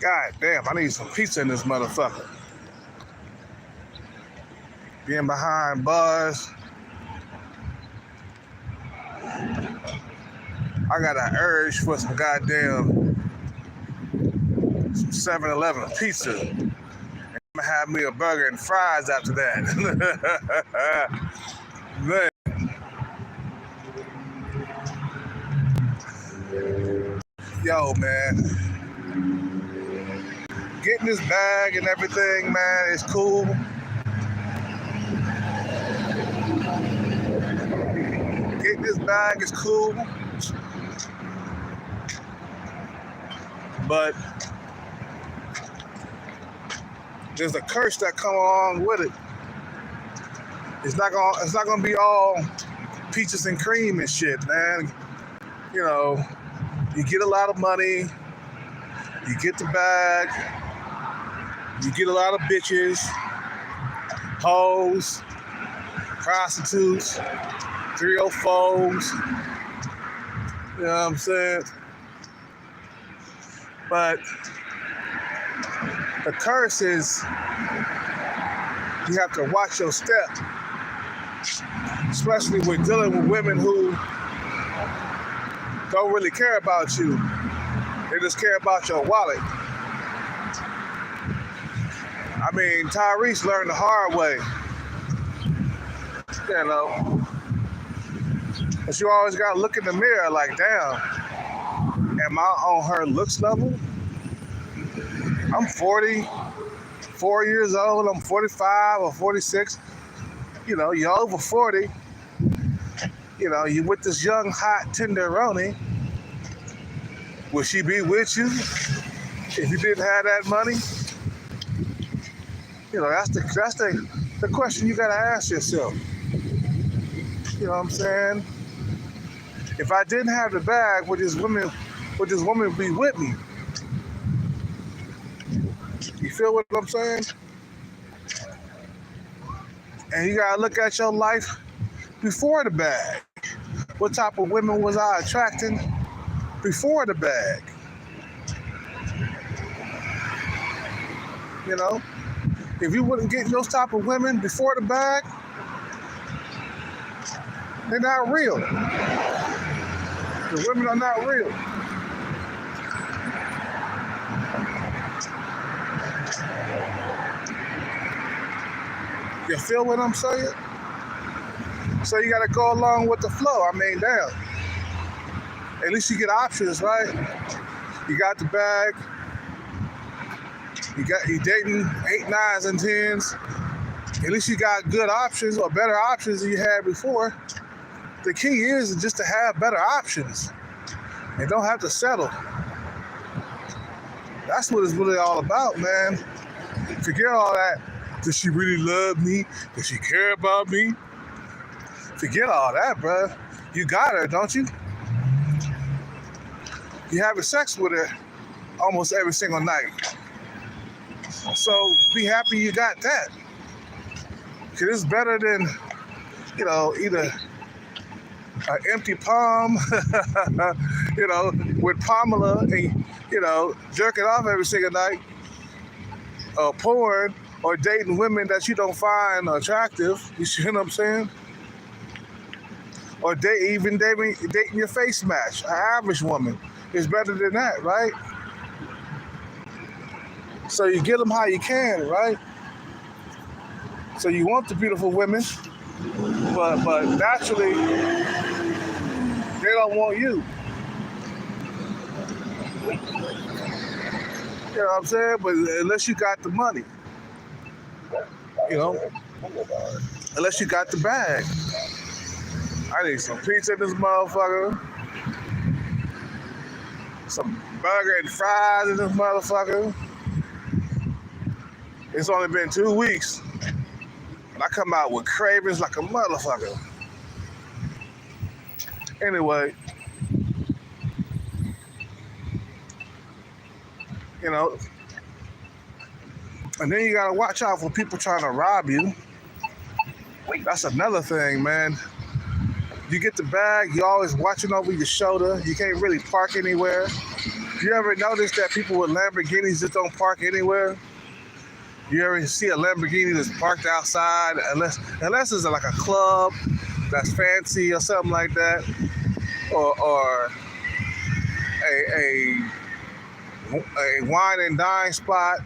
God damn, I need some pizza in this motherfucker. Being behind bars, I got an urge for some goddamn 7-Eleven pizza. I'm gonna have me a burger and fries after that. Man. Yo, man. Getting this bag and everything, man, is cool. Getting this bag is cool. But there's a curse that come along with it. It's not gonna be all peaches and cream and shit, man. You know, you get a lot of money, you get the bag, you get a lot of bitches, hoes, prostitutes, 304s. You know what I'm saying? But the curse is you have to watch your step, especially when dealing with women who don't really care about you. They just care about your wallet. I mean, Tyrese learned the hard way. You know, but you always gotta look in the mirror like, damn, am I on her looks level? I'm 44 years old, I'm 45 or 46. You know, you're over 40. You know, you with this young, hot tenderoni. Will she be with you if you didn't have that money? You know, that's the question you gotta ask yourself. You know what I'm saying? If I didn't have the bag, would this woman be with me? You feel what I'm saying? And you gotta look at your life before the bag. What type of women was I attracting before the bag? You know? If you wouldn't get those type of women before the bag, they're not real. The women are not real. You feel what I'm saying? So you gotta go along with the flow. I mean, damn. At least you get options, right? You got the bag. You dating 8, 9s, and 10s. At least you got good options or better options than you had before. The key is just to have better options and don't have to settle. That's what it's really all about, man. Forget all that. Does she really love me? Does she care about me? Forget all that, bruh. You got her, don't you? You having sex with her almost every single night. So be happy you got that. Because it's better than, you know, either an empty palm, you know, with Pamela and, you know, jerking off every single night, or porn, or dating women that you don't find attractive. You see what I'm saying? Or dating your face match, an average woman. Is better than that, right? So you get them how you can, right? So you want the beautiful women, but naturally, they don't want you. You know what I'm saying? But unless you got the money, you know, unless you got the bag. I need some pizza in this motherfucker. Some burger and fries in this motherfucker. It's only been 2 weeks. And I come out with cravings like a motherfucker. Anyway, you know, and then you gotta watch out for people trying to rob you. That's another thing, man. You get the bag, you're always watching over your shoulder. You can't really park anywhere. You ever notice that people with Lamborghinis just don't park anywhere? You ever see a Lamborghini that's parked outside, unless it's like a club that's fancy or something like that, or a wine and dine spot.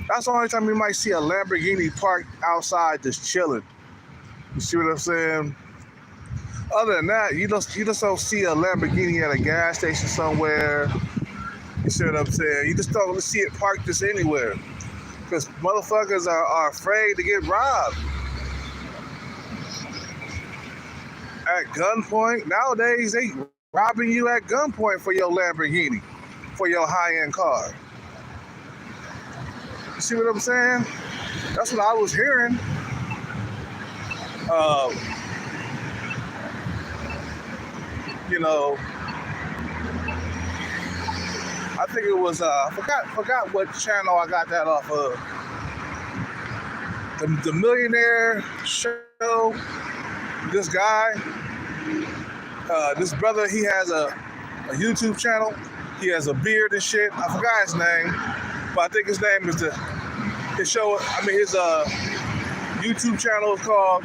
That's the only time you might see a Lamborghini parked outside just chilling. You see what I'm saying? Other than that, you just don't see a Lamborghini at a gas station somewhere. You see what I'm saying? You just don't see it parked just anywhere. Because motherfuckers are afraid to get robbed. At gunpoint, nowadays they robbing you at gunpoint for your Lamborghini, for your high-end car. You see what I'm saying? That's what I was hearing. You know, I think it was I forgot what channel I got that off of. The Millionaire Show. This guy, this brother, he has a YouTube channel. He has a beard and shit. I forgot his name, but I think his name is his YouTube channel is called.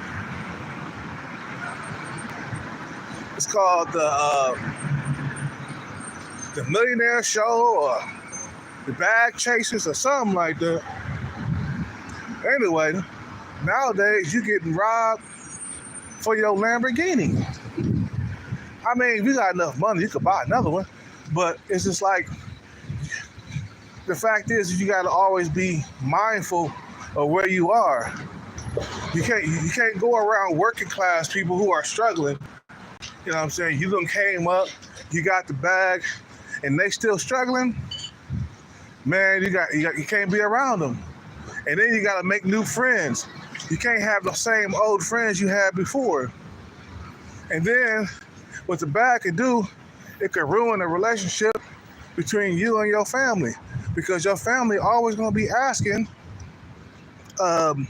It's called the Millionaire Show or the Bag Chasers or something like that. Anyway, nowadays you getting robbed for your Lamborghini. I mean, if you got enough money, you could buy another one. But it's just like, the fact is you got to always be mindful of where you are. You can't go around working class people who are struggling. You know what I'm saying? You done came up, you got the bag, and they still struggling. Man, you can't be around them. And then you got to make new friends. You can't have the same old friends you had before. And then what the bag could do, it could ruin the relationship between you and your family, because your family always going to be asking, can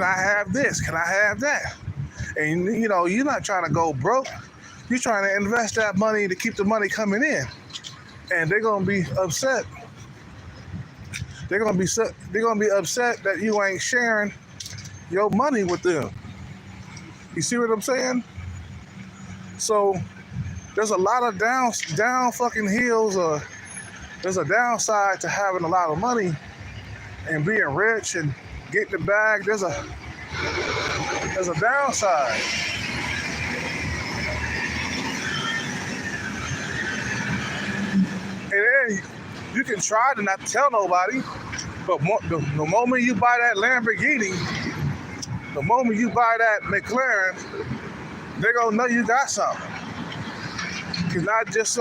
I have this? Can I have that? And you know, you're not trying to go broke. You're trying to invest that money to keep the money coming in. And they're going to be upset. They're going to be upset that you ain't sharing your money with them. You see what I'm saying? So there's a lot of down fucking hills, or there's a downside to having a lot of money and being rich and getting the bag. There's a downside. And then you can try to not tell nobody, but the moment you buy that Lamborghini, the moment you buy that McLaren, they're gonna know you got something. Cause not just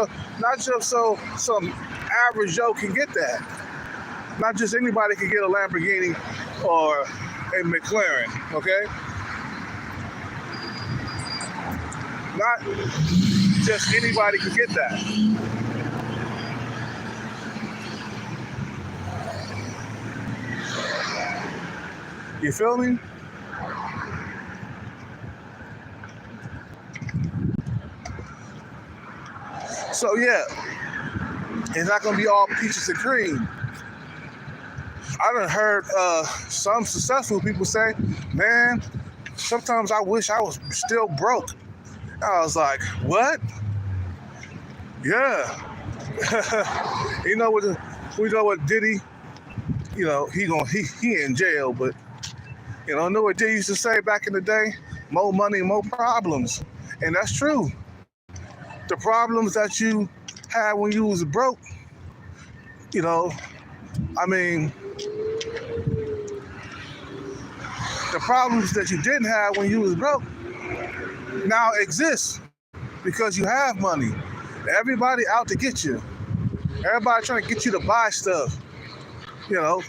so some average Joe can get that. Not just anybody can get a Lamborghini or a McLaren, okay? Not just anybody can get that. You feel me? So yeah, it's not gonna be all peaches and cream. I done heard some successful people say, man, sometimes I wish I was still broke. I was like, what? Yeah. We know what Diddy, you know, he in jail, but you know what Diddy used to say back in the day? More money, more problems. And that's true. The problems that you had when you was broke, you know, I mean, the problems that you didn't have when you was broke now exist because you have money. Everybody out to get you. Everybody trying to get you to buy stuff. You know,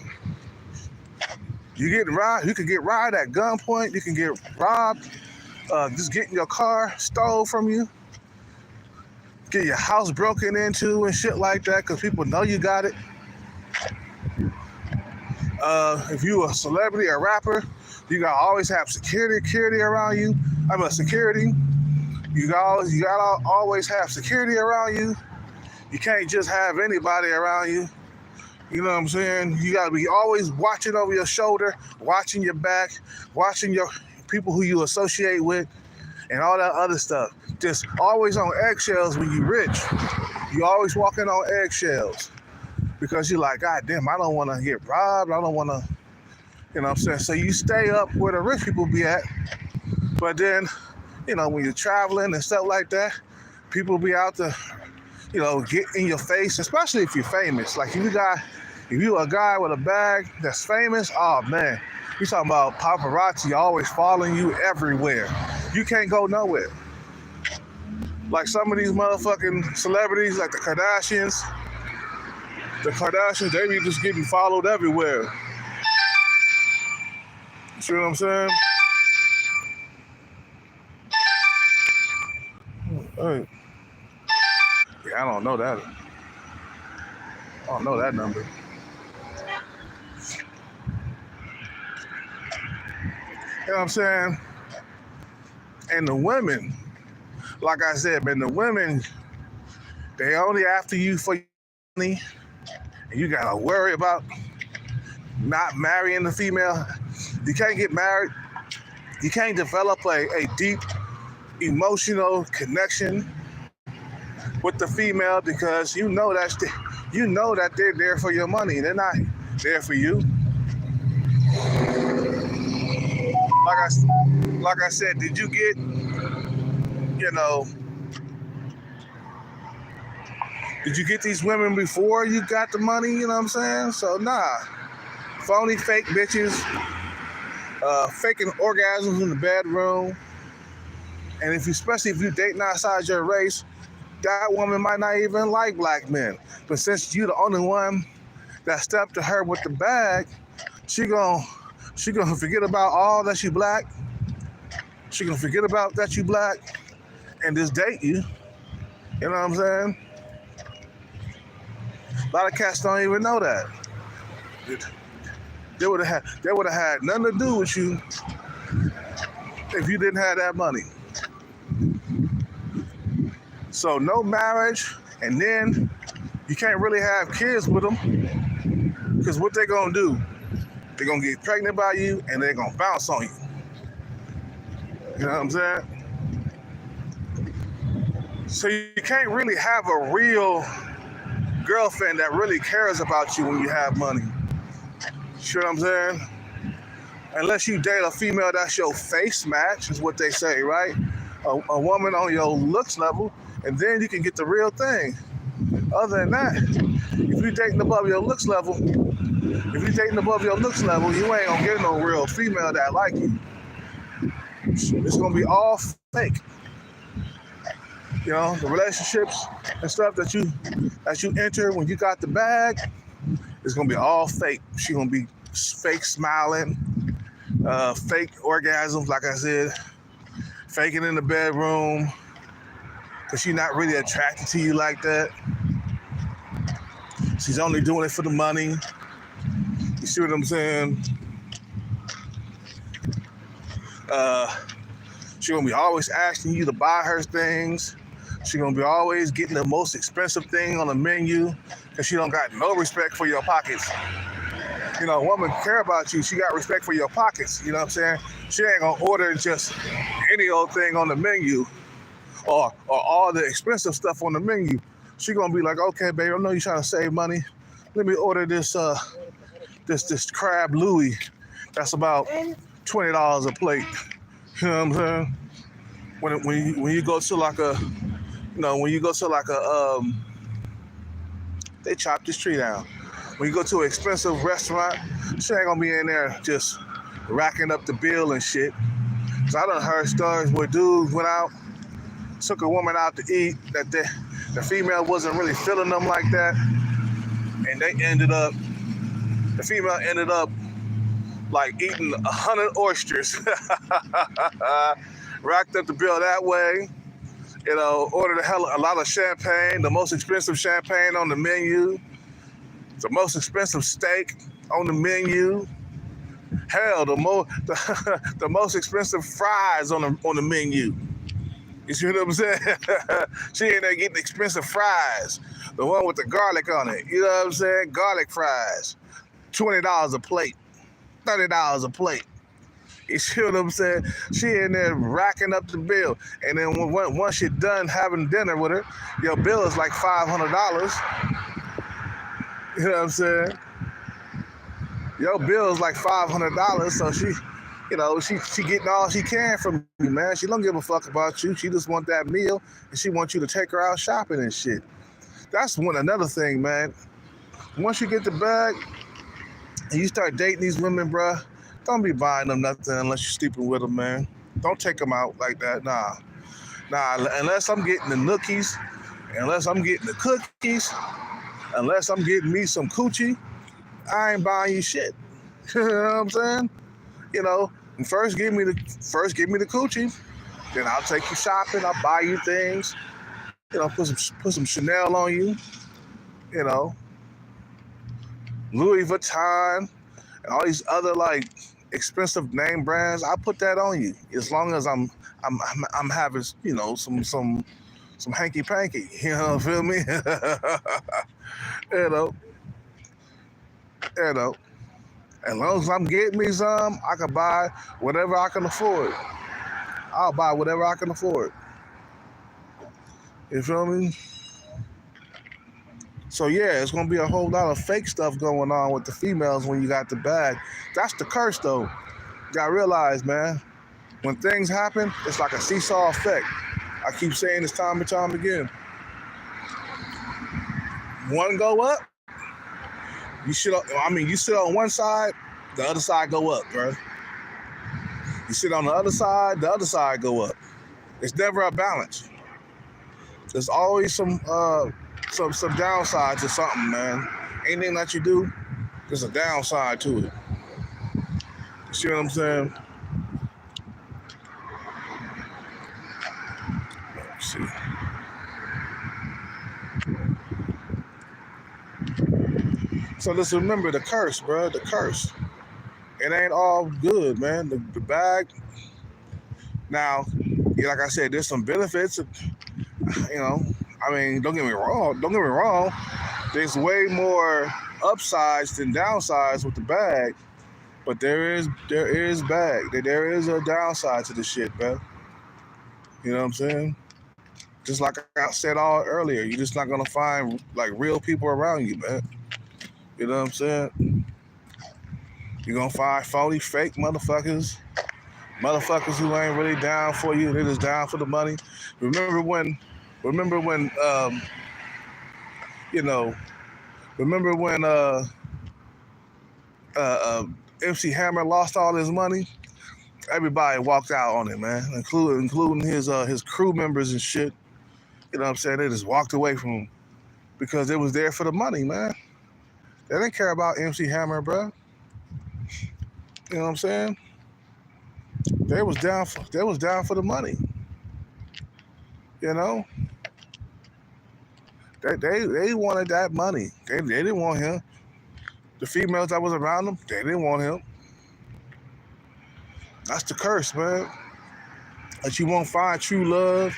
you get robbed. You can get robbed at gunpoint. You can get robbed. Just getting your car stole from you. Get your house broken into and shit like that because people know you got it. If you a celebrity or rapper, you gotta always have security around you. Security. You gotta always have security around you. You can't just have anybody around you. You know what I'm saying? You gotta be always watching over your shoulder, watching your back, watching your people who you associate with, and all that other stuff. Just always on eggshells when you're rich. You always walking on eggshells because you're like, God damn, I don't want to get robbed. I don't want to, you know what I'm saying? So you stay up where the rich people be at. But then, you know, when you're traveling and stuff like that, people be out to, you know, get in your face, especially if you're famous. Like if you a guy with a bag that's famous, oh man, you talking about paparazzi always following you everywhere. You can't go nowhere. Like some of these motherfucking celebrities, like the Kardashians, they be just getting followed everywhere. You see what I'm saying? Hey. Yeah, I don't know that. I don't know that number. You know what I'm saying? And the women, like I said, man, the women, they only after you for your money, and you gotta worry about not marrying the female. You can't get married. You can't develop a deep emotional connection with the female because you know that they're there for your money. They're not there for you. Like I said, did you get, you know, did you get these women before you got the money? You know what I'm saying? So nah, phony fake bitches, faking orgasms in the bedroom. And especially if you're dating outside your race, that woman might not even like black men. But since you're the only one that stepped to her with the bag, she gonna forget about all that you black. She gonna forget about that you black and just date you. You know what I'm saying? A lot of cats don't even know that. They would have had nothing to do with you if you didn't have that money. So no marriage, and then you can't really have kids with them because what they gonna do? They're gonna get pregnant by you and they're gonna bounce on you. You know what I'm saying? So you can't really have a real girlfriend that really cares about you when you have money. You know what I'm saying? Unless you date a female that's your face match, is what they say, right? A woman on your looks level, and then you can get the real thing. Other than that, if you're dating above your looks level, you ain't gonna get no real female that like you. It's gonna be all fake. You know, the relationships and stuff that you enter when you got the bag, it's gonna be all fake. She gonna be fake smiling, fake orgasms, like I said, faking in the bedroom, because she's not really attracted to you like that. She's only doing it for the money. You see what I'm saying? She's gonna be always asking you to buy her things. She's gonna be always getting the most expensive thing on the menu because she don't got no respect for your pockets. You know, a woman care about you. She got respect for your pockets. You know what I'm saying? She ain't gonna order just any old thing on the menu or all the expensive stuff on the menu. She gonna be like, okay, babe, I know you're trying to save money. Let me order this crab Louis. That's about $20 a plate. You know what I'm saying? When you go to like a, you know, they chop this tree down. When you go to an expensive restaurant, she ain't gonna be in there just racking up the bill and shit. Cause I done heard stories where dudes went out, took a woman out to eat, that the female wasn't really feeling them like that, and the female ended up like eating 100 oysters. Racked up the bill that way. You know, ordered a lot of champagne, the most expensive champagne on the menu, the most expensive steak on the menu. Hell, the most expensive fries on the menu. You see what I'm saying? She ain't there getting expensive fries. The one with the garlic on it. You know what I'm saying? Garlic fries. $20 a plate. $30 a plate. You see what I'm saying? She in there racking up the bill. And then once you're done having dinner with her, your bill is like $500. You know what I'm saying? Your bill is like $500. So she, she getting all she can from you, man. She don't give a fuck about you. She just want that meal, and she wants you to take her out shopping and shit. That's another thing, man. Once you get the bag and you start dating these women, bruh, don't be buying them nothing unless you're sleeping with them, man. Don't take them out like that. Nah, unless I'm getting the nookies, unless I'm getting the cookies, unless I'm getting me some coochie, I ain't buying you shit. You know what I'm saying? First give me the coochie, then I'll take you shopping, I'll buy you things, put some Chanel on you, Louis Vuitton, and all these other like expensive name brands. I put that on you as long as I'm having some hanky panky. Feel me? As long as I'm getting me some, I can buy whatever I can afford. I'll buy whatever I can afford. You feel me? So yeah, it's gonna be a whole lot of fake stuff going on with the females when you got the bag. That's the curse though. You gotta realize, man, when things happen, it's like a seesaw effect. I keep saying this time and time again. One go up, you sit on one side, the other side go up, bro. You sit on the other side go up. It's never a balance. There's always some downside to something, man. Anything that you do, there's a downside to it. You see what I'm saying? Let's see. So let's remember the curse, bro. The curse. It ain't all good, man. The bag. Now, like I said, there's some benefits. Don't get me wrong. There's way more upsides than downsides with the bag, but there is a downside to the shit, man. You know what I'm saying? Just like I said earlier, you're just not gonna find like real people around you, man. You know what I'm saying? You're gonna find phony, fake motherfuckers who ain't really down for you. They're just down for the money. Remember when MC Hammer lost all his money? Everybody walked out on it, man, including his crew members and shit. You know what I'm saying? They just walked away from him because it was there for the money, man. They didn't care about MC Hammer, bro. You know what I'm saying? They was down for the money. You know? They wanted that money. They didn't want him. The females that was around him, they didn't want him. That's the curse, man. That you won't find true love.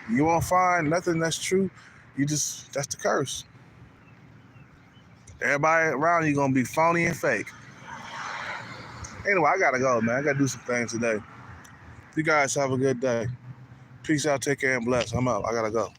You won't find nothing that's true. That's the curse. Everybody around you gonna be phony and fake. Anyway, I gotta go, man. I gotta do some things today. You guys have a good day. Peace out, take care, and bless. I'm out. I gotta go.